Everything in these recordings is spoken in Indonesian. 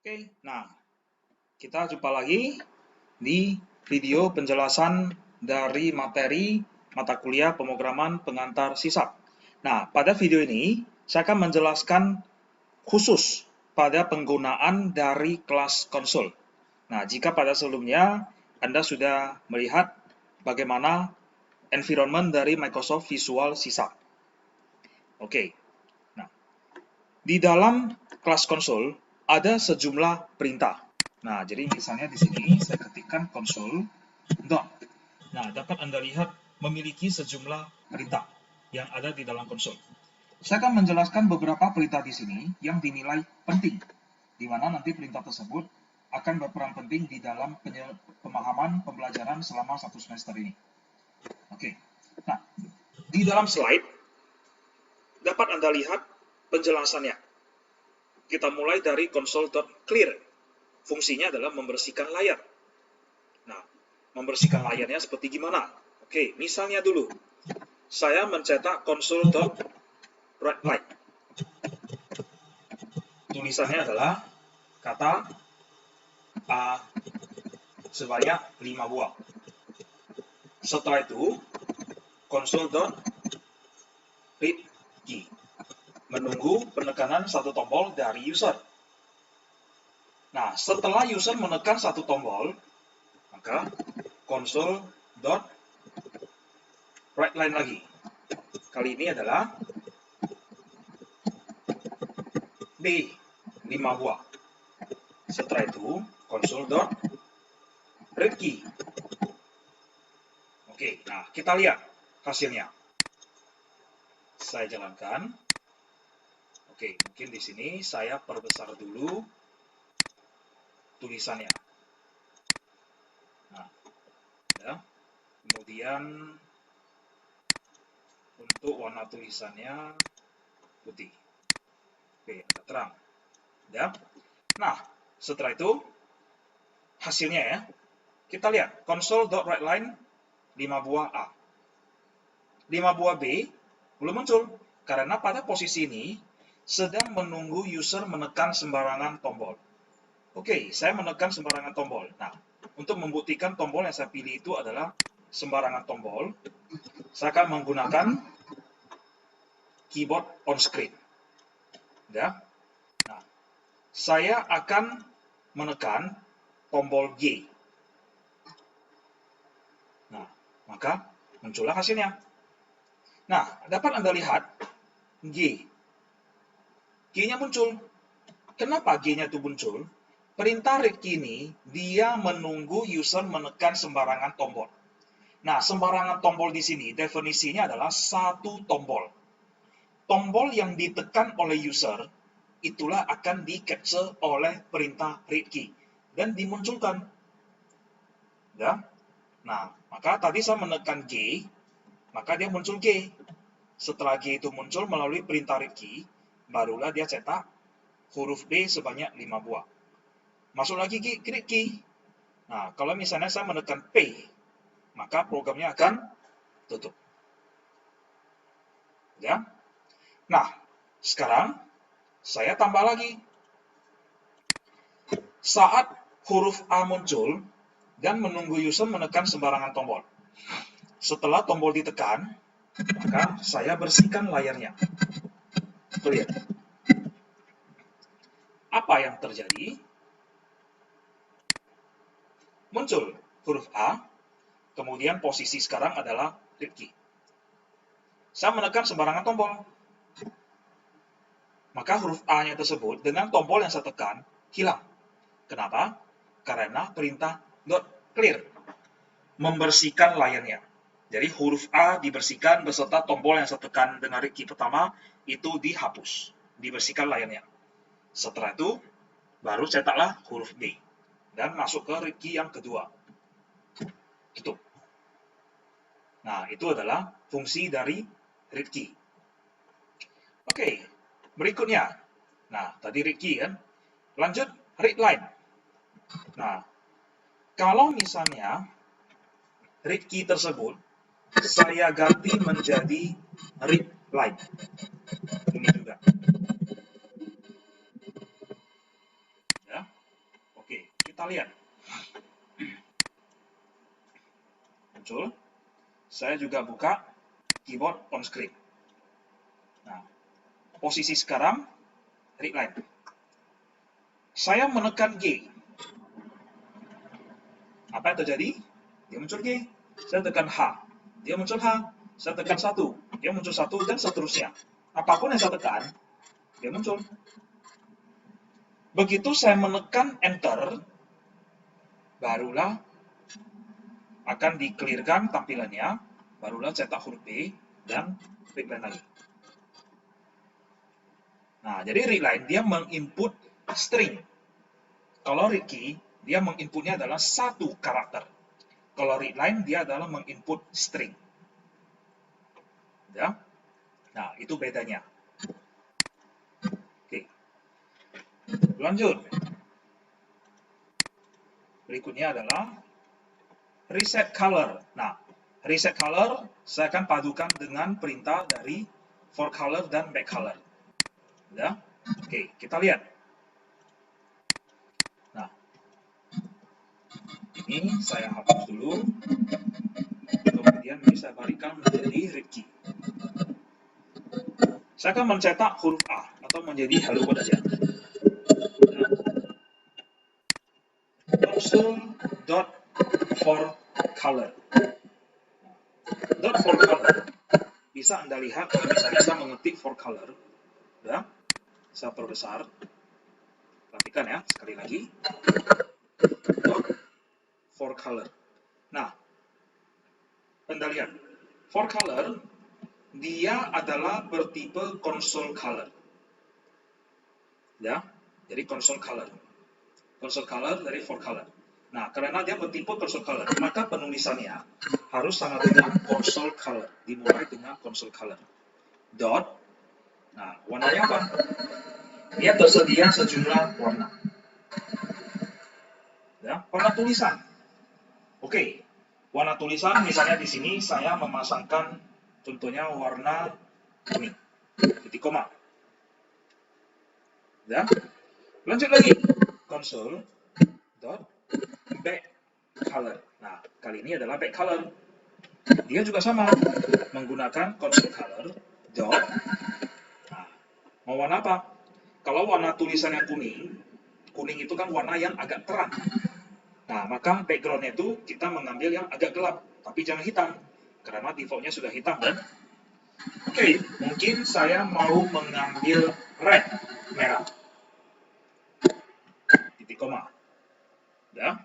Oke, nah kita jumpa lagi di video penjelasan dari materi mata kuliah pemrograman pengantar sisap. Nah, pada video ini saya akan menjelaskan khusus pada penggunaan dari kelas konsol. Nah, jika pada sebelumnya Anda sudah melihat bagaimana environment dari Microsoft Visual Sisap. Oke, nah di dalam kelas konsol ada sejumlah perintah. Nah, jadi misalnya di sini saya ketikkan console dot. Nah, dapat Anda lihat memiliki sejumlah perintah yang ada di dalam konsol. Saya akan menjelaskan beberapa perintah di sini yang dinilai penting, di mana nanti perintah tersebut akan berperan penting di dalam pemahaman pembelajaran selama satu semester ini. Oke, nah di dalam slide dapat Anda lihat penjelasannya. Kita mulai dari console.clear. Fungsinya adalah membersihkan layar. Nah, membersihkan layarnya seperti gimana? Oke, misalnya dulu, saya mencetak console.writeLine. Tulisannya adalah kata A sebanyak 5 buah. Setelah itu, console.readKey. Menunggu penekanan satu tombol dari user. Nah, setelah user menekan satu tombol, maka console.writeLine lagi. Kali ini adalah B, 5 buah. Setelah itu, console.readKey. Oke, nah kita lihat hasilnya. Saya jalankan. Oke, mungkin di sini saya perbesar dulu tulisannya. Nah, ya. Kemudian untuk warna tulisannya putih. Oke, agak terang. Ya. Nah, setelah itu hasilnya ya. Kita lihat console.writeLine 5 buah A. 5 buah B belum muncul karena pada posisi ini sedang menunggu user menekan sembarangan tombol. Oke, saya menekan sembarangan tombol. Nah, untuk membuktikan tombol yang saya pilih itu adalah sembarangan tombol, saya akan menggunakan keyboard on screen. Ya. Nah, saya akan menekan tombol G. Nah, maka muncullah hasilnya. Nah, dapat Anda lihat G. G-nya muncul. Kenapa G-nya itu muncul? Perintah readKey ini, dia menunggu user menekan sembarangan tombol. Nah, sembarangan tombol di sini, definisinya adalah satu tombol. Tombol yang ditekan oleh user, itulah akan di-capture oleh perintah readKey dan dimunculkan. Ya? Nah, maka tadi saya menekan G, maka dia muncul G. Setelah G itu muncul melalui perintah readKey, barulah dia cetak huruf D sebanyak 5 buah. Masuk lagi readKey. Nah, kalau misalnya saya menekan P, maka programnya akan tutup. Ya. Nah, sekarang saya tambah lagi. Saat huruf A muncul dan menunggu user menekan sembarangan tombol. Setelah tombol ditekan, maka saya bersihkan layarnya. Lihat. Apa yang terjadi? Muncul huruf A, kemudian posisi sekarang adalah readKey. Saya menekan sembarangan tombol. Maka huruf A-nya tersebut dengan tombol yang saya tekan hilang. Kenapa? Karena perintah .clear membersihkan layarnya. Jadi huruf A dibersihkan beserta tombol yang saya tekan dengan readKey pertama itu dihapus, dibersihkan layarnya. Setelah itu baru cetaklah huruf B dan masuk ke readKey yang kedua. Tutup. Nah, itu adalah fungsi dari readKey. Oke, berikutnya. Nah, tadi readKey kan. Lanjut readLine. Nah, kalau misalnya readKey tersebut saya ganti menjadi readLine. Ini juga. Ya. kita lihat. Muncul. Saya juga buka keyboard on screen. Nah, posisi sekarang read line. Saya menekan G. Apa yang terjadi? Dia muncul G. Saya tekan H. Dia muncul H. Saya tekan 1. Dia muncul 1 dan seterusnya. Apapun yang saya tekan, dia muncul. Begitu saya menekan Enter, barulah akan di-clearkan tampilannya, barulah cetak huruf B dan read line lagi. Nah, jadi read line dia menginput string. Kalau read key, dia menginputnya adalah satu karakter. Kalau read line, dia adalah menginput string. Ya? Nah, itu bedanya. Oke. Lanjut. Berikutnya adalah reset color. Nah, reset color saya akan padukan dengan perintah dari for color dan back color. Ya? Oke, kita lihat. Nah, ini saya hapus dulu. Kemudian ini saya balikan menjadi read key. Saya akan mencetak huruf A atau menjadi hello world aja. Console.forColor. .forColor bisa Anda lihat kalau misalnya saya mengetik for color. Ya, saya perbesar. Perhatikan ya, sekali lagi. For color. Nah, Anda lihat, for color dia adalah bertipe console color. Ya, jadi console color. Console color dari for color. Nah, karena dia bertipe console color, maka penulisannya harus sama dengan console color. Dimulai dengan console color. Dot. Nah, warnanya apa? Dia tersedia sejumlah warna. Ya, warna tulisan. Oke, warna tulisan misalnya di sini saya memasangkan contohnya warna kuning, titik koma. Ya, lanjut lagi, console dot back color. Nah, kali ini adalah back color. Dia juga sama, menggunakan console color dot. Nah, mau warna apa? Kalau warna tulisannya kuning, kuning itu kan warna yang agak terang. Nah, maka backgroundnya itu kita mengambil yang agak gelap, tapi jangan hitam, karena defaultnya sudah hitam kan? Oke, mungkin saya mau mengambil red, merah. Titik koma. Ya?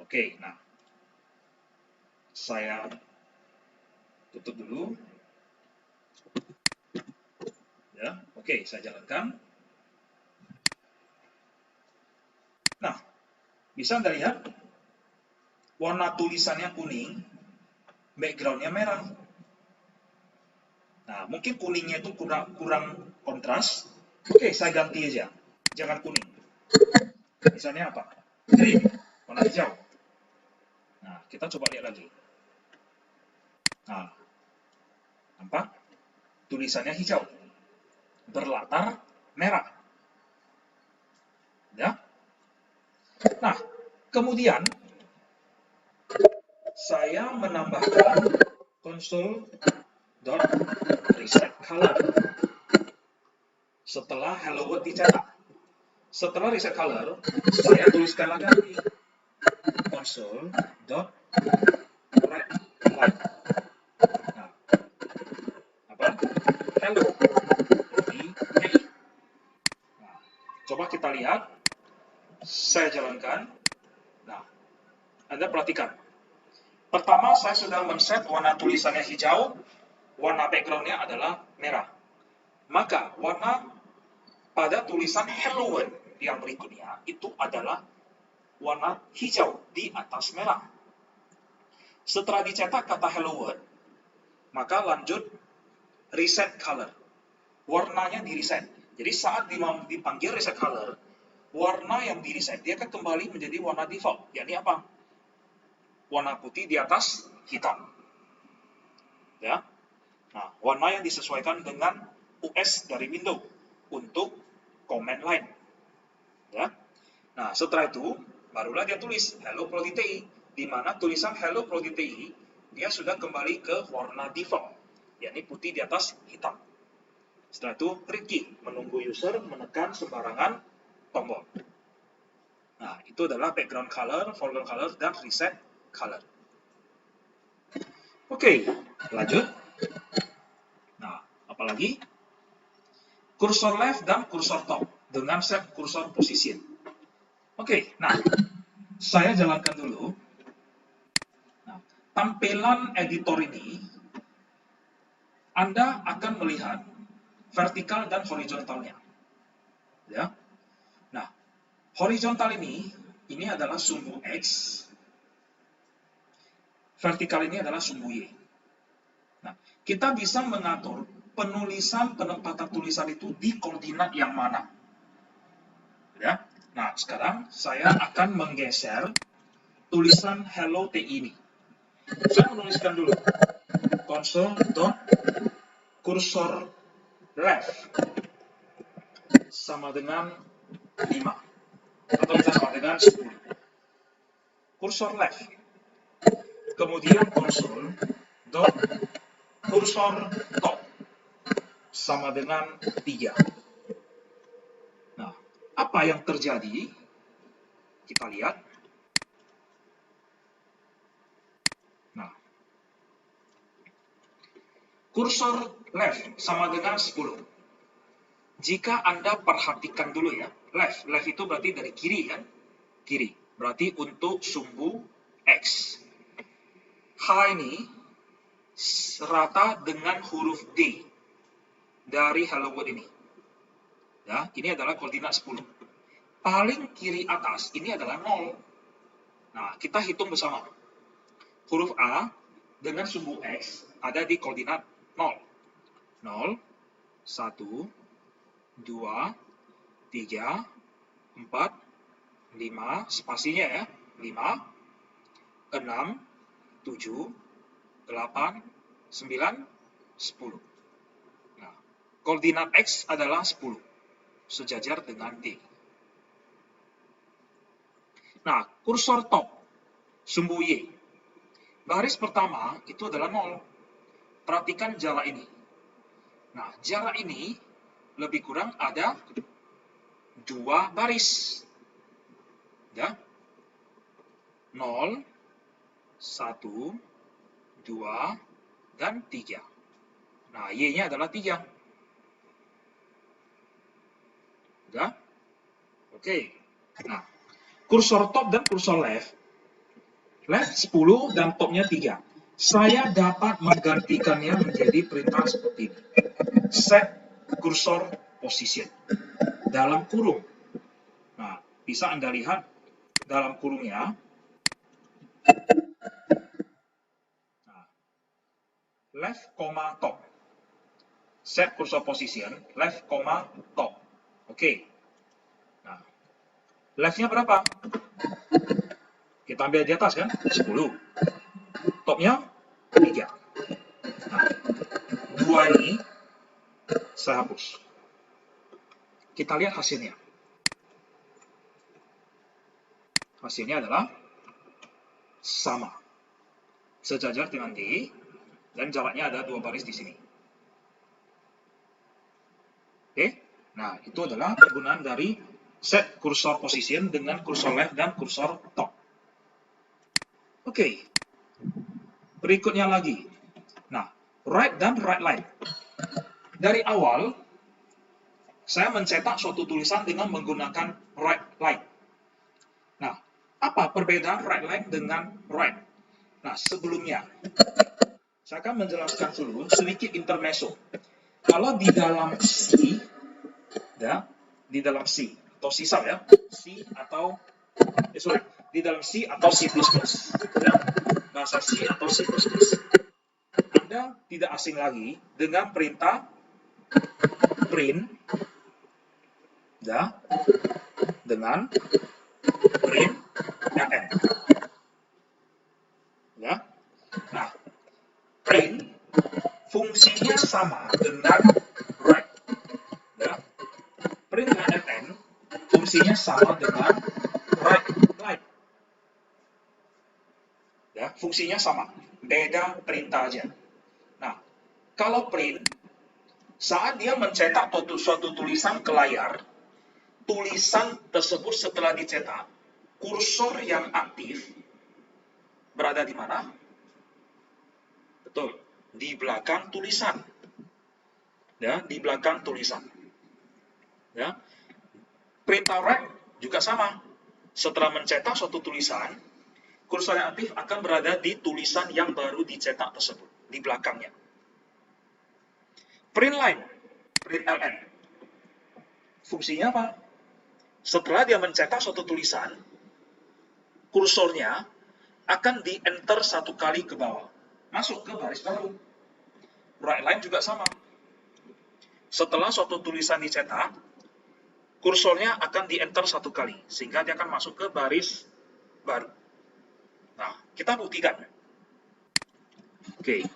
Oke, nah. Saya tutup dulu. Ya, oke, saya jalankan. Nah, bisa Anda lihat warna tulisannya kuning, backgroundnya merah. Nah, mungkin kuningnya itu kurang kontras. Oke, saya ganti aja. Jangan kuning. Misalnya apa? Green, warna hijau. Nah, kita coba lihat lagi. Nah, nampak? Tulisannya hijau. Berlatar merah. Ya. Nah, kemudian saya menambahkan console.reset color setelah hello world dicetak. Setelah reset color, saya tuliskan lagi console.red light. Nah, apa? Hello. Nah, coba kita lihat. Saya jalankan. Nah, Anda perhatikan. Pertama, saya sudah men-set warna tulisannya hijau, warna backgroundnya adalah merah. Maka, warna pada tulisan Hello World yang berikutnya itu adalah warna hijau di atas merah. Setelah dicetak kata Hello World, maka lanjut reset color. Warnanya di reset. Jadi saat dipanggil reset color, warna yang di reset dia akan kembali menjadi warna default. Yakni apa? Warna putih di atas hitam. Ya. Nah, warna yang disesuaikan dengan US dari Windows untuk command line. Ya. Nah, setelah itu barulah dia tulis Hello Prodi TI, di mana tulisan Hello Prodi TI dia sudah kembali ke warna default, yakni putih di atas hitam. Setelah itu klik key, menunggu user menekan sembarangan tombol. Nah, itu adalah background color, foreground color, dan reset color. Oke, lanjut. Nah, apalagi? Cursor left dan cursor top dengan set cursor position. Oke, nah, saya jalankan dulu. Nah, tampilan editor ini, Anda akan melihat vertikal dan horizontalnya. Ya. Nah, horizontal ini adalah sumbu X, vertikal ini adalah sumbu Y. Nah, kita bisa mengatur penempatan tulisan itu di koordinat yang mana. Ya. Nah, sekarang saya akan menggeser tulisan Hello TI ini. Saya menuliskan dulu console.cursor left sama dengan 5 atau bisa sama dengan 10. Cursor left. Kemudian console.cursor top sama dengan 3. Nah, apa yang terjadi? Kita lihat. Nah, cursor left sama dengan 10. Jika Anda perhatikan dulu ya, left itu berarti dari kiri kan? Kiri, berarti untuk sumbu X. H ini rata dengan huruf D dari Hello World ini. Ya, ini adalah koordinat 10. Paling kiri atas ini adalah 0. Nah, kita hitung bersama. Huruf A dengan sumbu X ada di koordinat 0. 0, 1, 2, 3, 4, 5, spasinya ya, 5, 6, 7, 8, 9, 10. Nah, koordinat X adalah 10, sejajar dengan D. Nah, kursor top, sumbu Y. Baris pertama itu adalah 0. Perhatikan jarak ini. Nah, jarak ini lebih kurang ada 2 baris. Ya. 0, 1, 2, dan 3. Nah, Y-nya adalah 3. Ya. Oke. Nah, kursor top dan kursor left 10 dan topnya 3. Saya dapat menggantikannya menjadi perintah seperti ini. Set cursor position dalam kurung. Nah, bisa Anda lihat dalam kurungnya. Nah, left, top. Set cursor position, left, top. Oke. Nah, left-nya berapa? Kita ambil di atas kan? 10. Topnya 3. Nah, 2 ini saya hapus. Kita lihat hasilnya. Hasilnya adalah sama. Sejajar dengan D, dan jaraknya ada 2 baris di sini. Oke? Nah, itu adalah kegunaan dari set cursor position dengan cursor left dan cursor top. Oke. Berikutnya lagi. Nah, right dan right line. Dari awal, saya mencetak suatu tulisan dengan menggunakan right line. Nah, apa perbedaan right line dengan right? Nah, sebelumnya, saya akan menjelaskan dulu sedikit intermezzo. Kalau di dalam C, ya, di dalam C, atau C-sharp ya, C atau, di dalam C atau C++, ya, bahasa C atau C++. Anda tidak asing lagi dengan perintah print, ya, dengan print n. Ya. Nah, print fungsinya sama dengan right. Print dengan fn fungsinya sama dengan right. fungsinya sama, beda perintah aja. Nah, kalau print, saat dia mencetak suatu tulisan ke layar, tulisan tersebut setelah dicetak, kursor yang aktif berada di mana? Betul, di belakang tulisan. Ya, di belakang tulisan. Ya. Perintah write juga sama. Setelah mencetak suatu tulisan, kursor yang aktif akan berada di tulisan yang baru dicetak tersebut, di belakangnya. Print line, print ln. Fungsinya apa? Setelah dia mencetak suatu tulisan, kursornya akan di-enter satu kali ke bawah, masuk ke baris baru. Write line juga sama. Setelah suatu tulisan dicetak, kursornya akan di-enter satu kali, sehingga dia akan masuk ke baris baru. Nah, kita buktikan. Oke,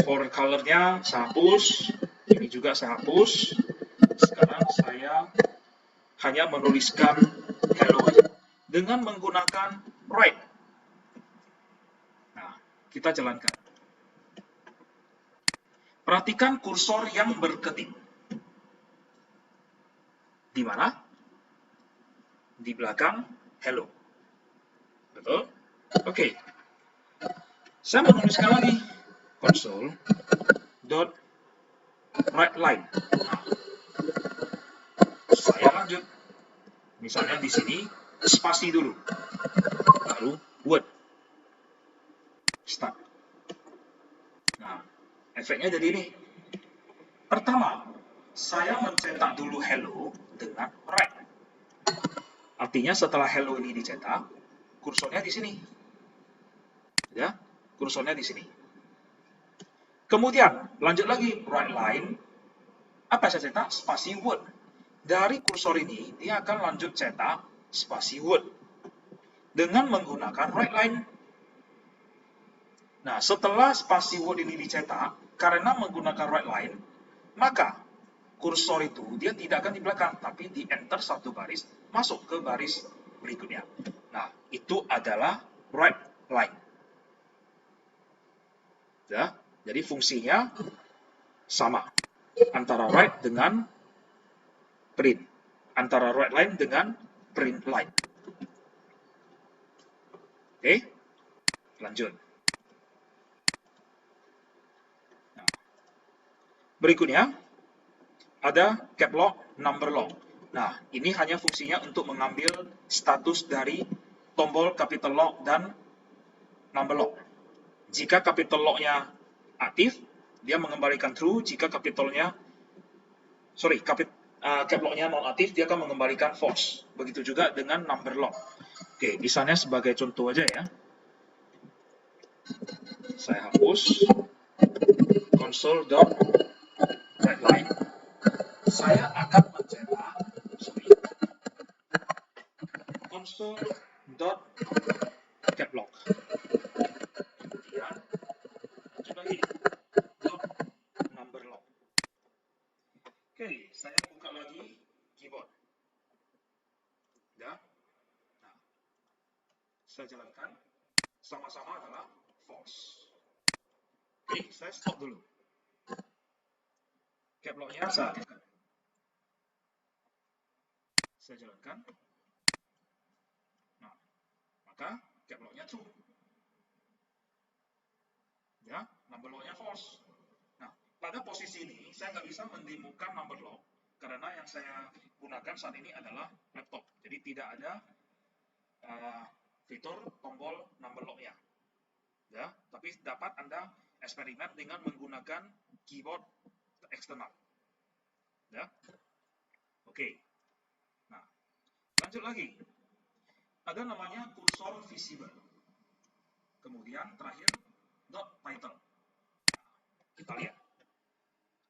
for color-nya saya hapus, ini juga saya hapus. Sekarang saya hanya menuliskan hello dengan menggunakan write. Nah, kita jalankan. Perhatikan kursor yang berkedip. Di mana? Di belakang hello. Betul? Oke. Saya menuliskan lagi console.writeLine. Nah, saya lanjut. Misalnya di sini spasi dulu. Lalu word. Start. Nah, efeknya jadi ini. Pertama, saya mencetak dulu hello dengan write. Artinya setelah hello ini dicetak, kursornya di sini. Ya, kursornya di sini. Kemudian, lanjut lagi, write line. Apa yang saya cetak? Spasi word. Dari kursor ini, dia akan lanjut cetak spasi word. Dengan menggunakan write line. Nah, setelah spasi word ini dicetak, karena menggunakan write line, maka kursor itu dia tidak akan di belakang, tapi di enter satu baris, masuk ke baris berikutnya. Nah, itu adalah write line. Ya, jadi fungsinya sama antara write dengan print, antara write line dengan print line. Oke, lanjut. Nah, berikutnya ada cap lock, number lock. Nah, ini hanya fungsinya untuk mengambil status dari tombol capital lock dan number lock. Jika capital lock-nya aktif, dia mengembalikan true. Jika cap lock-nya non aktif, dia akan mengembalikan false. Begitu juga dengan number lock. Oke, misalnya sebagai contoh aja ya. Saya hapus console.writeLine. Saya akan mencetak console.caplock. Kemudian lanjut lagi number lock. Oke, saya buka lagi keyboard. Ya. Nah, saya jalankan. Sama-sama adalah false. Oke, saya stop dulu. Cap lock-nya saya aktifkan. Saya jalankan. Nah, maka cap lock-nya true. Ya, number lock-nya false. Nah, pada posisi ini saya nggak bisa mendemokan number lock karena yang saya gunakan saat ini adalah laptop. Jadi tidak ada fitur tombol number lock-nya. Ya, tapi dapat Anda eksperimen dengan menggunakan keyboard eksternal. Ya. Oke. Nah, lanjut lagi. Ada namanya kursor visible. Kemudian terakhir dot title. Kita lihat.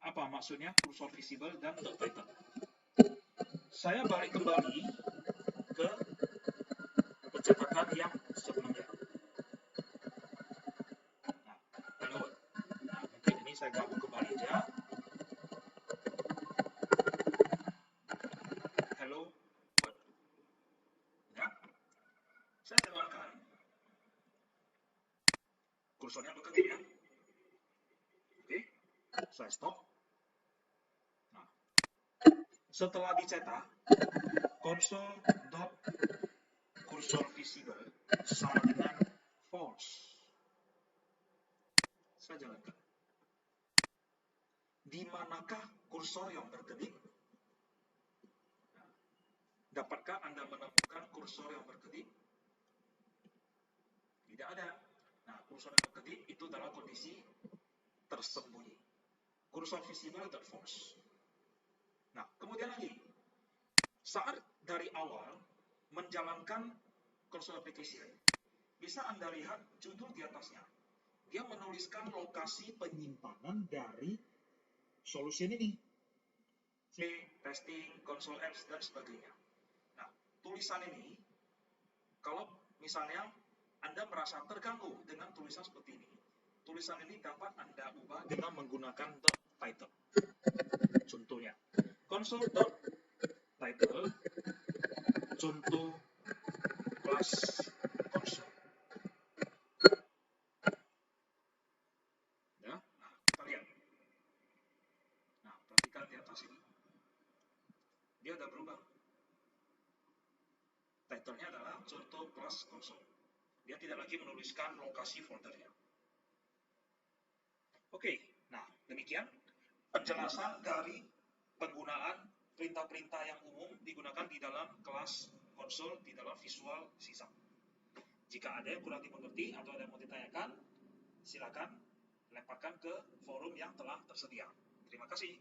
Apa maksudnya kursor visible dan dot title? Saya balik kembali ke pencetakan yang sebelumnya. Nah, hello. Nah, mungkin ini saya gabung kembali aja. Hello world. Ya. Saya jalankan. saya stop. Nah, setelah dicetak, console.cursor visible sama dengan false. Saya jalankan. Di manakah kursor yang berkedip? Dapatkah Anda menemukan kursor yang berkedip? Tidak ada. Nah, kursor yang berkedip itu dalam kondisi tersembunyi. Kursor visible dan false. Nah, kemudian lagi, saat dari awal menjalankan cursor application, bisa Anda lihat judul di atasnya. Dia menuliskan lokasi penyimpanan dari solusi ini. Testing, console apps, dan sebagainya. Nah, tulisan ini, kalau misalnya Anda merasa terganggu dengan tulisan seperti ini, tulisan ini dapat Anda ubah dengan menggunakan .title. Contohnya, console.title, contoh kelas console. Ya, nah, kita lihat. Nah, perhatikan di atas ini. Dia udah berubah. Title-nya adalah contoh kelas console. Dia tidak lagi menuliskan lokasi foldernya. Oke, nah demikian penjelasan dari penggunaan perintah-perintah yang umum digunakan di dalam kelas konsol di dalam Visual C#. Jika ada yang kurang dimengerti atau ada yang mau ditanyakan, silakan lemparkan ke forum yang telah tersedia. Terima kasih.